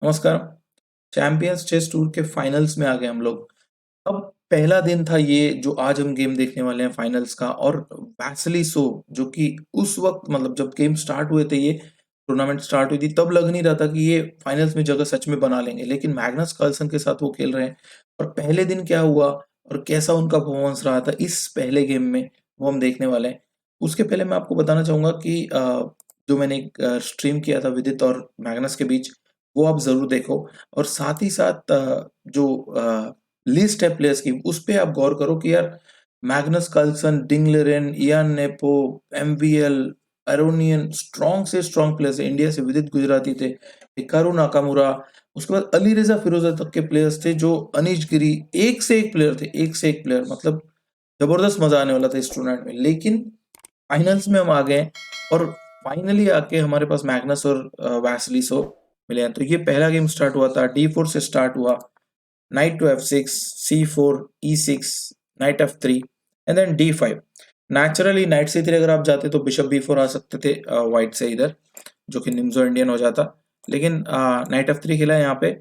नमस्कार। Champions chess tour के finals में आ गए हम लोग। अब पहला दिन था ये जो आज हम गेम देखने वाले हैं फाइनल्स का, और वैसली सो जो कि उस वक्त मतलब जब गेम स्टार्ट हुए थे, ये टूर्नामेंट स्टार्ट हुई थी, तब लग नहीं रहा था कि ये फाइनल्स में जगह सच में बना लेंगे, लेकिन मैग्नस कार्लसन के साथ वो खेल रहे हैं। और पहले दिन क्या हुआ और कैसा उनका परफॉर्मेंस रहा था इस पहले गेम में, वो हम देखने वाले हैं। उसके पहले मैं आपको बताना चाहूंगा कि जो मैंने एक स्ट्रीम किया था विदित और मैग्नस के बीच, वो आप जरूर देखो। और साथ ही साथ जो लिस्ट है प्लेयर्स की, उस पे आप गौर करो कि यार Magnus Carlsen, Ding Liren, Ian Nepo, MVL, Aronian, strong से स्ट्रॉन्ग प्लेयर्स है। इंडिया से विदित गुजराती थे, हिकारू नाकामुरा, उसके बाद अली रेजा फिरोजा तक के प्लेयर्स थे, जो अनीश गिरी, एक से एक प्लेयर थे, एक से एक प्लेयर। मतलब जबरदस्त मजा आने वाला था इस टूर्नामेंट में। लेकिन फाइनल्स में हम आ गए और फाइनली आके हमारे पास मैग्नस और वैसलीसो मिले हैं। तो ये पहला गेम स्टार्ट हुआ था, D4 से स्टार्ट हुआ। Knight to F6, C4, E6, knight F3 and then D5। Naturally knight C3 अगर आप जाते तो बिशप B4 आ सकते थे व्हाइट से इधर, जो कि निम्जो इंडियन हो जाता। लेकिन नाइट F3 खेला यहाँ पे,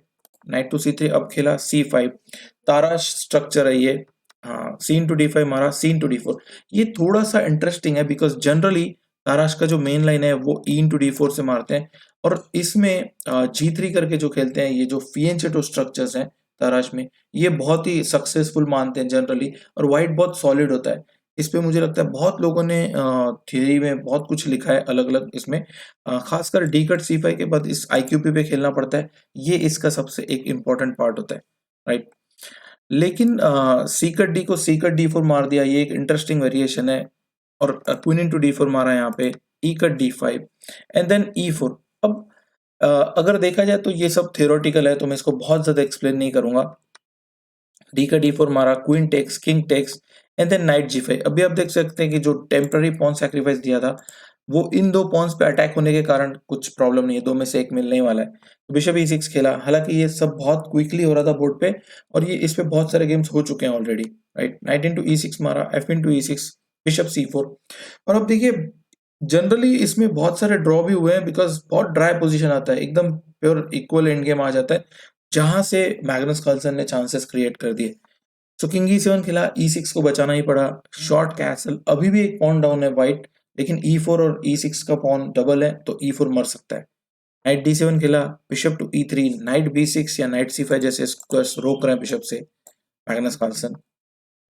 नाइट टू C3, अब खेला C5। तारा स्ट्रक्चर है ये। हाँ, सीन टू D5 मारा, सीन टू D4। ये थोड़ा सा इंटरेस्टिंग है बिकॉज जनरली ताराश का जो मेन लाइन है वो E इंटू D4 से मारते हैं, और इसमें G3 करके जो खेलते हैं, ये जो फिएंचेटो स्ट्रक्चर्स हैं ताराश में, ये बहुत ही सक्सेसफुल मानते हैं जनरली। और व्हाइट बहुत सॉलिड होता है इस पे। मुझे लगता है बहुत लोगों ने थियरी में बहुत कुछ लिखा है अलग अलग इसमें। खासकर डी कट C5 के बाद इस IQP पे खेलना पड़ता है, ये इसका सबसे एक इम्पोर्टेंट पार्ट होता है, राइट। लेकिन सी कट डी को सी कट D4 मार दिया, ये एक इंटरेस्टिंग वेरिएशन है। और क्वीन इंटू D4 मारा यहाँ पे, ई cut D5 and then E4। अब अगर देखा जाए तो ये सब थियोरेटिकल है, तो मैं इसको बहुत ज्यादा एक्सप्लेन नहीं करूंगा। डी का D4 मारा, queen takes, king takes and then knight G5। अभी आप देख सकते हैं कि जो टेम्पररी पॉन सैक्रिफाइस दिया था, वो इन दो पॉन्स पे अटैक होने के कारण कुछ प्रॉब्लम नहीं है, दो में से एक मिलने ही वाला है। तो बिशप E6 खेला, हालांकि ये सब बहुत क्विकली हो रहा था बोर्ड पे, और ये इस पे बहुत सारे गेम्स हो चुके हैं already, right. Night into E6 मारा, F into E6, bishop C4। और अब देखिए, जनरली इसमें बहुत सारे ड्रॉ भी हुए हैं बिकॉज बहुत ड्राई पोजीशन आता है, एकदम प्योर इक्वल एंड गेम आ जाता है, जहां से मैग्नस कार्लसन ने चांसेस क्रिएट कर दिए। सो किंग E7 खेला, E6 को बचाना ही पड़ा। शॉर्ट कैसल, अभी भी एक पॉन डाउन है व्हाइट, लेकिन E4 और E6 का पॉन डबल है, तो E4 मर सकता है। नाइट D7 खेला, bishop to E3, night B6 या नाइट C5 जैसे स्क्वायर्स रोक रहे हैं बिशप से Magnus Carlsen.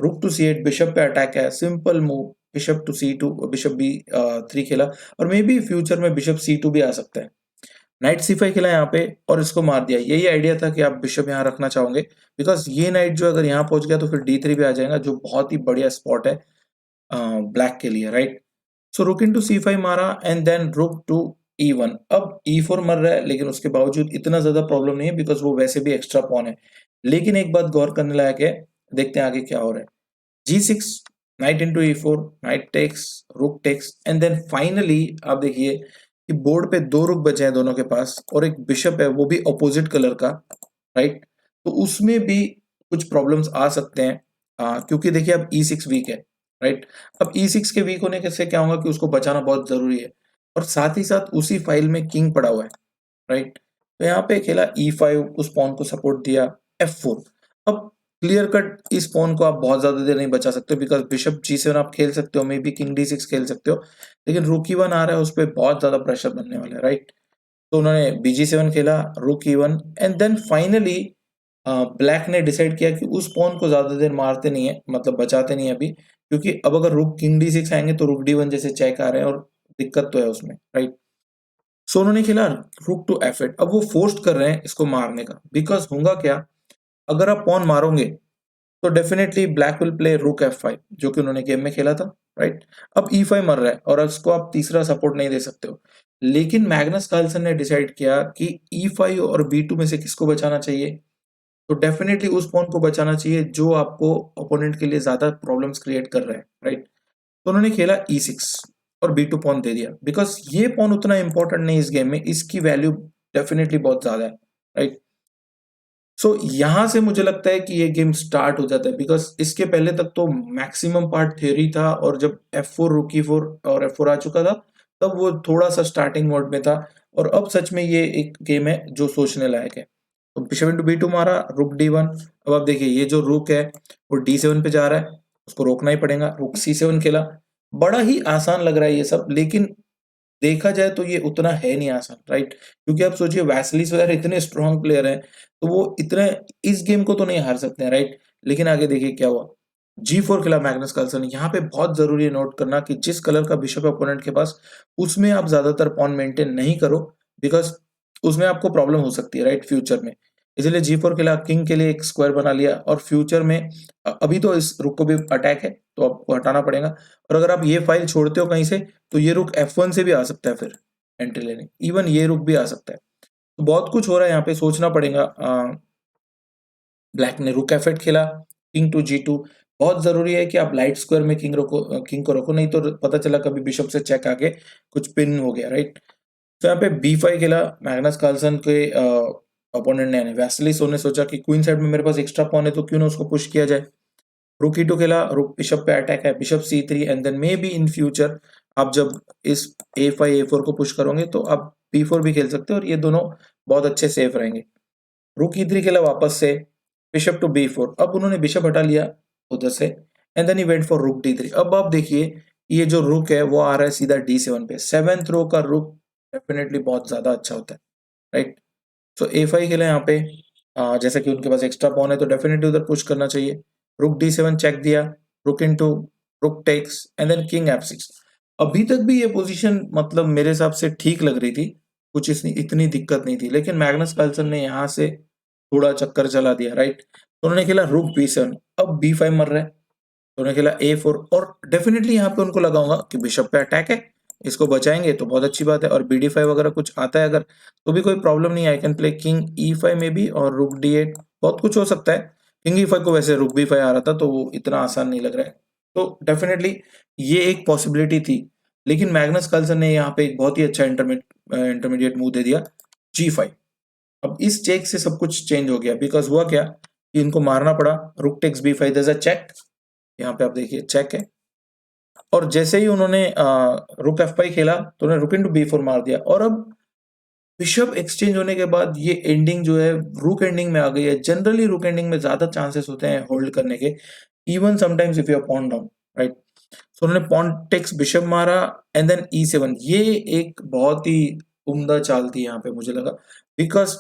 Rook to C8, bishop पे अटैक है, simple move, bishop to C2, bishop B3 खेला, और मे बी फ्यूचर में बिशप C2 भी आ सकता है। नाइट C5 खेला यहाँ पे और इसको मार दिया। यही आइडिया था कि आप बिशप यहाँ रखना चाहोगे, बिकॉज ये नाइट जो अगर यहाँ पहुंच गया तो फिर D3 पे आ जाएगा, जो बहुत ही बढ़िया स्पॉट है ब्लैक के लिए, राइट। सो रुक इनटू C5 मारा एंड देन रुक टू E1। अब E4 मर रहा है, लेकिन उसके बावजूद इतना ज्यादा प्रॉब्लम नहीं है बिकॉज वो वैसे भी एक्स्ट्रा पॉन है। लेकिन एक बात गौर करने लायक है, देखते हैं आगे क्या हो रहा है। G6, knight into E4, knight takes, rook takes and then finally आप देखिए कि बोर्ड पे दो रुक बचे हैं दोनों के पास, और एक बिशप है, वो भी अपोजिट कलर का, राइट। तो उसमें भी कुछ प्रॉब्लम्स आ सकते हैं, क्योंकि देखिए अब E6 वीक है, राइट। अब E6 के वीक होने से क्या होगा कि उसको बचाना बहुत जरूरी है, और साथ ही साथ उसी फाइल में किंग पड़ा हुआ है, राइट। तो यहाँ पे खेला E5, उस पॉन को सपोर्ट दिया, F4। अब क्लियर कट इस पॉन को आप बहुत ज्यादा देर नहीं बचा सकते, बिकॉज बिशप G7 आप खेल सकते हो, मे बी किंग D6 खेल सकते हो, लेकिन रुक E1 आ रहा है, उस पर बहुत ज्यादा प्रेशर बनने वाला है, राइट। तो उन्होंने BG7 खेला, rook E1 and then finally black ने डिसाइड किया कि उस पॉन को ज्यादा देर मारते नहीं है, मतलब बचाते नहीं है अभी, क्योंकि अब अगर रुक किंग D6 आएंगे तो रुक D1 जैसे चेक आ रहे हैं, और दिक्कत तो है उसमें, राइट। सो उन्होंने खेला रुक टू F8। अब वो फोर्स्ड कर रहे हैं इसको मारने का, बिकॉज होगा क्या, अगर आप पॉन मारोगे तो डेफिनेटली ब्लैक विल प्ले रुक F5, जो कि उन्होंने गेम में खेला था, राइट। अब E5 मर रहा है और उसको आप तीसरा सपोर्ट नहीं दे सकते हो। लेकिन मैग्नस कार्लसन ने डिसाइड किया कि E5 और B2 में से किसको बचाना चाहिए, तो डेफिनेटली उस पॉन को बचाना चाहिए जो आपको ओपोनेंट के लिए ज्यादा प्रॉब्लम्स क्रिएट कर रहा है, राइट। तो उन्होंने खेला E6 और B2 पॉन दे दिया, बिकॉज ये पॉन उतना इंपॉर्टेंट नहीं इस गेम में, इसकी वैल्यू डेफिनेटली बहुत ज्यादा है, राइट। सो यहां से मुझे लगता है कि ये गेम स्टार्ट हो जाता है, बिकॉज इसके पहले तक तो मैक्सिमम पार्ट थ्योरी था, और जब F4 रुकी 4 और F4 आ चुका था, तब वो थोड़ा सा स्टार्टिंग मोड में था, और अब सच में ये एक गेम है जो सोचने लायक है। तो बिशप इंटू बी टू मारा, रुक D1। अब आप देखिए ये जो रुक है वो D7 पे जा रहा है, उसको रोकना ही पड़ेगा। रुक C7 खेला, बड़ा ही आसान लग रहा है ये सब, लेकिन देखा जाए तो ये उतना है नहीं आसान, राइट? क्योंकि आप सोचिए वैसिलिस वगैरह इतने स्ट्रॉन्ग प्लेयर हैं, तो वो इतने इस गेम को तो नहीं हार सकते हैं, राइट? लेकिन आगे देखिए क्या हुआ। G4 खेला मैग्नस कार्लसन ने। यहाँ पे बहुत जरूरी है नोट करना कि जिस कलर का बिशप है ओपोनेंट के पास, उसमें आप ज्यादातर पॉन मेंटेन नहीं करो, बिकॉज उसमें आपको प्रॉब्लम हो सकती है, राइट, फ्यूचर में। इसलिए G4 खेला, किंग के लिए एक स्क्वायर बना लिया, और फ्यूचर में अभी तो इस रुक को भी अटैक है तो आपको हटाना पड़ेगा। और अगर आप ये फाइल छोड़ते हो कहीं से, तो ये रुक F1 से भी आ सकता है, फिर एंट्री लेने इवन ये रुक भी आ सकता है। तो बहुत कुछ हो रहा है यहाँ पे, सोचना पड़ेगा। ब्लैक ने रुक F8 खेला, किंग टू G2। बहुत जरूरी है कि आप लाइट स्क्वायर में किंग को रखो, नहीं तो पता चला कभी बिशप से चेक आके कुछ पिन हो गया, राइट? तो यहाँ पे B5 खेला मैग्नस कार्लसन के अपोनेंट ने, वैसिलिस ने सोचा कि क्वीन साइड में मेरे पास एक्स्ट्रा पॉन है तो क्यों ना उसको पुश किया जाए। रुक E2 खेला, रुक बिशप पे अटैक है, bishop C3, and then may be in future आप जब इस A5 A4 को पुश करोगे तो आप B4 भी खेल सकते हो, और ये दोनों बहुत अच्छे सेफ रहेंगे। रुक E3 खेला वापस से, बिशप टू B4। अब उन्होंने बिशप हटा लिया उधर से, and then he went for rook D3। अब आप देखिए ये जो रुक है वो आ रहा है सीधा D7 पे। 7th रो का रुक डेफिनेटली बहुत ज्यादा अच्छा होता है, राइट? सो A5 खेला यहाँ पे। जैसे कि उनके पास एक्स्ट्रा पॉन है तो डेफिनेटली उधर पुश करना चाहिए। रुक D7 चेक दिया, रुक इनटू, रुक takes, and then king F6। अभी तक भी ये पोजीशन मतलब मेरे हिसाब से ठीक लग रही थी, कुछ इतनी दिक्कत नहीं थी, लेकिन मैग्नस कार्लसन ने यहाँ से थोड़ा चक्कर चला दिया, राइट? तो उन्होंने खेला रुक B7। अब B5 मर रहा है, तो उन्होंने खेला A4, और डेफिनेटली यहाँ पे उनको लगा होगा कि बिशप पे अटैक है, इसको बचाएंगे तो बहुत अच्छी बात है, और BD5 अगर कुछ आता है अगर, तो भी कोई प्रॉब्लम नहीं है। I can play king E5 में भी, और रुक D8, बहुत कुछ हो सकता है। किंग E5 को वैसे रुक B5 आ रहा था तो वो इतना आसान नहीं लग रहा है, तो डेफिनेटली ये एक पॉसिबिलिटी थी। लेकिन मैग्नस कार्लसन ने यहाँ पे एक बहुत ही अच्छा इंटरमीडिएट मूव दे दिया, G5। अब इस चेक से सब कुछ चेंज हो गया, बिकॉज हुआ क्या कि इनको मारना पड़ा। Rook takes B5, there is a check. यहाँ पे आप देखिए चेक है, और जैसे ही उन्होंने रुक F5 खेला तो उन्होंने रुक इंटू B4 मार दिया, और अब बिशप एक्सचेंज होने के बाद ये एंडिंग जो है रुक एंडिंग में आ गई है। जनरली रुक एंडिंग में ज्यादा चांसेस होते हैं होल्ड करने के, even sometimes if you are pawn down, right? So उन्होंने पॉन टेक्स बिशप मारा, एंड देन E7। ये एक बहुत ही उम्दा चाल थी यहाँ पे मुझे लगा, बिकॉज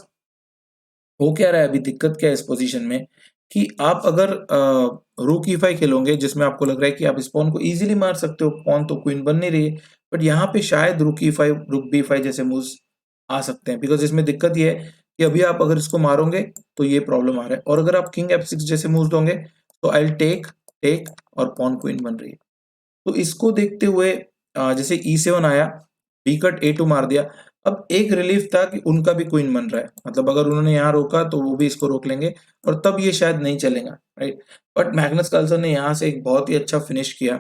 हो क्या रहा है अभी, दिक्कत क्या है इस पोजीशन में कि आप अगर रूक E5 खेलोगे जिसमें आपको लग रहा है कि आप इस पॉन को इजीली मार सकते हो, पॉन तो क्वीन बन नहीं रही है, बट यहाँ पे शायद रुक E5, रुक B5 जैसे मूव्स आ सकते हैं, बिकॉज इसमें दिक्कत ये है कि अभी आप अगर इसको मारोगे तो ये प्रॉब्लम आ रहा है, और अगर आप किंग F6 जैसे मूव्स दोगे तो आई टेक टेक, और पॉन क्वीन बन रही है। तो इसको देखते हुए जैसे E7 आया, बी कट A2 मार दिया। अब एक रिलीफ था कि उनका भी क्वीन बन रहा है, मतलब अगर उन्होंने यहाँ रोका तो वो भी इसको रोक लेंगे, और तब ये शायद नहीं चलेगा, राइट? बट मैग्नस कार्लसन ने यहाँ से एक बहुत ही अच्छा फिनिश किया।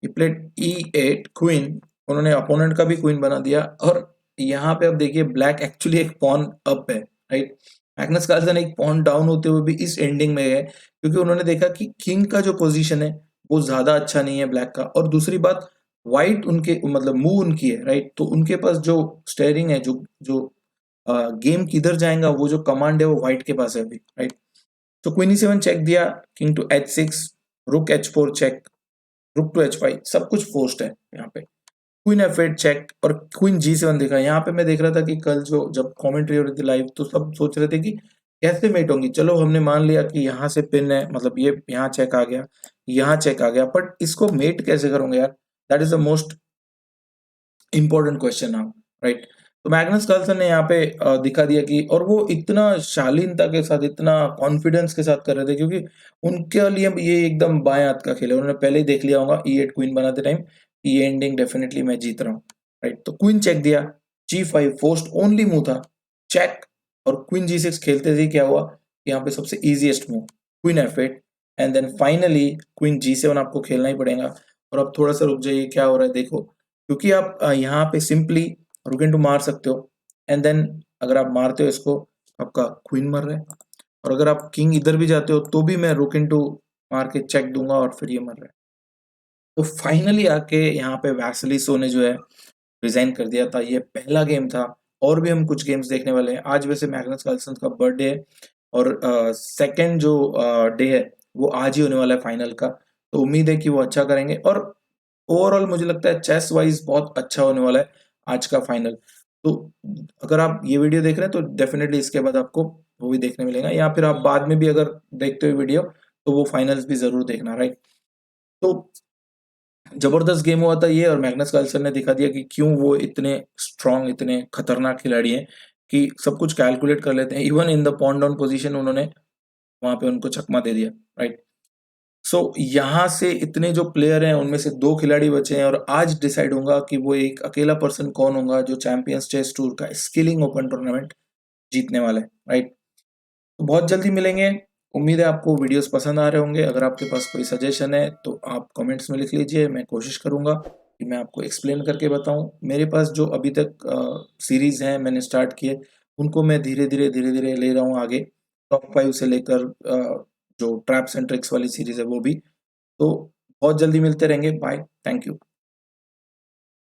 ही प्लेड E8 क्वीन, उन्होंने अपोनेंट का भी क्वीन बना दिया, और यहाँ पे अब देखिए ब्लैक एक्चुअली एक पॉन अप है, राइट? मैग्नस कार्लसन एक पॉन डाउन होते हुए भी इस एंडिंग में है, क्योंकि उन्होंने देखा कि किंग का जो पोजीशन है वो ज्यादा अच्छा नहीं है ब्लैक का, और दूसरी बात व्हाइट उनके मतलब मूव उनकी है, राइट? तो उनके पास जो स्टेयरिंग है, जो जो गेम किधर जाएगा, वो जो कमांड है वो व्हाइट के पास है अभी, राइट? तो क्वीन E7 चेक दिया, किंग टू H6, रुक H4 चेक, रुक टू H5, सब कुछ फोर्स्ड है यहाँ पे। क्वीन F8 चेक, और क्वीन G7 देखा। यहाँ पे मैं देख रहा था कि कल जो जब कमेंट्री हो रही थी लाइव, तो सब सोच रहे थे कि कैसे मेट होंगी। चलो हमने मान लिया कि यहाँ से पिन है, मतलब ये यहाँ चेक आ गया, यहाँ चेक आ गया, बट इसको मेट कैसे करोगे यार? That is the most important question now, right? तो मैग्नस कार्लसन ने यहाँ पे दिखा दिया कि, और वो इतना शालीनता के साथ, इतना कॉन्फिडेंस के साथ कर रहे थे, क्योंकि उनके लिए ये एकदम बाएं हाथ का खेल है। उन्होंने पहले ही देख लिया होगा E8 क्वीन बनाते टाइम, ये एंडिंग डेफिनेटली मैं जीत रहा हूँ, राइट? तो क्वीन चेक दिया, G5 फोर्स्ट ओनली मूव था, चेक, और क्वीन G6 खेलते थे क्या हुआ, यहाँ पे सबसे easiest move queen F8, and then finally queen G7 आपको खेलना ही पड़ेगा। और अब थोड़ा सा रुक जाइए क्या हो रहा है देखो, क्योंकि आप यहाँ पे सिंपली रुक इनटू मार सकते हो, एंड देन अगर आप मारते हो इसको, आपका क्वीन मर रहा है, और अगर आप किंग इधर भी जाते हो तो भी मैं रुक इनटू मार के चेक दूंगा, और फिर ये मर रहा है। तो फाइनली आके यहाँ पे वैसिलिसो ने जो है रिजाइन कर दिया था। ये पहला गेम था और भी हम कुछ गेम्स देखने वाले हैं। आज वैसे मैग्नस कार्लसन का बर्थडे है और सेकंड जो डे है वो आज ही होने वाला है फाइनल का, तो उम्मीद है कि वो अच्छा करेंगे और ओवरऑल मुझे लगता है चेस वाइज बहुत अच्छा होने वाला है आज का फाइनल। तो अगर आप ये वीडियो देख रहे हैं तो डेफिनेटली इसके बाद आपको वो भी देखने मिलेगा, या फिर आप बाद में भी अगर देखते हो वीडियो तो वो फाइनल्स भी जरूर देखना, राइट। तो जबरदस्त गेम हुआ था ये, और मैग्नस कार्लसन ने दिखा दिया कि क्यों वो इतने स्ट्रांग, इतने खतरनाक खिलाड़ी हैं कि सब कुछ कैलकुलेट कर लेते हैं। Even in the pawn down position उन्होंने वहां पे उनको चकमा दे दिया, राइट। सो यहाँ से इतने जो प्लेयर हैं उनमें से 2 खिलाड़ी बचे हैं और आज डिसाइड होगा कि वो एक अकेला पर्सन कौन होगा जो चैंपियंस चेस टूर का स्किलिंग ओपन टूर्नामेंट जीतने वाला है, राइट। तो बहुत जल्दी मिलेंगे। उम्मीद है आपको वीडियोस पसंद आ रहे होंगे। अगर आपके पास कोई सजेशन है तो आप कमेंट्स में लिख लीजिए, मैं कोशिश करूंगा कि मैं आपको एक्सप्लेन करके बताऊं। मेरे पास जो अभी तक सीरीज हैं मैंने स्टार्ट किए, उनको मैं धीरे धीरे ले रहा हूँ आगे, टॉप 5 से लेकर जो ट्रैप्स एंड ट्रिक्स वाली सीरीज है वो भी। तो बहुत जल्दी मिलते रहेंगे। Bye, thank you.